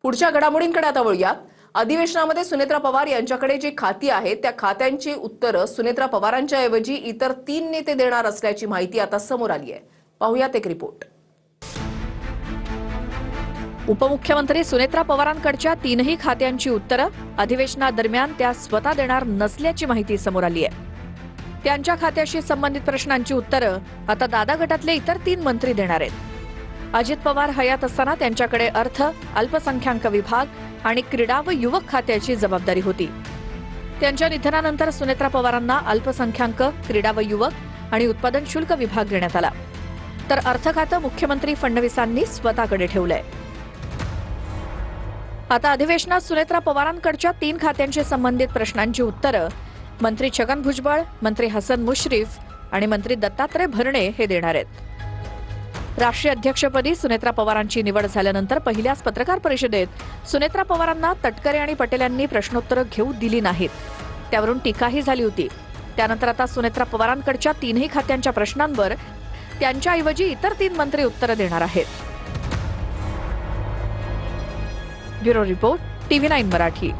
पुढच्या घडामोडींकडे आता वळूयात। अधिवेशनामध्ये सुनेत्रा पवार यांच्याकडे जी खाती आहेत त्या खात्यांची उत्तरं सुनेत्रा पवारांच्या ऐवजी इतर 3 नेते देणार असल्याची माहिती आता समोर आली आहे। पाहूयात एक रिपोर्ट। उपमुख्यमंत्री सुनेत्रा पवारांकडच्या 3ही खात्यांची उत्तरं अधिवेशनादरम्यान त्या स्वतः देणार नसल्याची माहिती समोर आली आहे। त्यांच्या खात्याशी संबंधित प्रश्नांची उत्तरं आता दादा गटातले इतर 3 मंत्री देणार आहेत। अजित पवार हयात असताना त्यांच्याकडे अर्थ, अल्पसंख्याक विभाग आणि क्रीडा व युवक खात्याची जबाबदारी होती। त्यांच्या निधनानंतर सुनेत्रा पवारांना अल्पसंख्याक, क्रीडा व युवक आणि उत्पादन शुल्क विभाग देण्यात आला, तर अर्थ खातं मुख्यमंत्री फडणवीसांनी स्वतःकडे ठेवलंय। आता अधिवेशनात सुनेत्रा पवारांकडच्या 3 खात्यांशी संबंधित प्रश्नांची उत्तरं मंत्री छगन भुजबळ, मंत्री हसन मुश्रीफ आणि मंत्री दत्तात्रय भरणे हे देणार आहेत। राष्ट्रीय अध्यक्षपदी सुनेत्रा पवारांची निवड झाल्यानंतर पहिल्याच पत्रकार परिषदेत सुनेत्रा पवारांना तटकरे आणि पटेल यांनी प्रश्नोत्तरं घेऊ दिली नाहीत, त्यावरून टीकाही झाली होती। त्यानंतर आता सुनेत्रा पवारांकडच्या 3ही खात्यांच्या प्रश्नांवर त्यांच्याऐवजी इतर 3 मंत्री उत्तरं देणार आहेत। Bureau report, TV9 Marathi.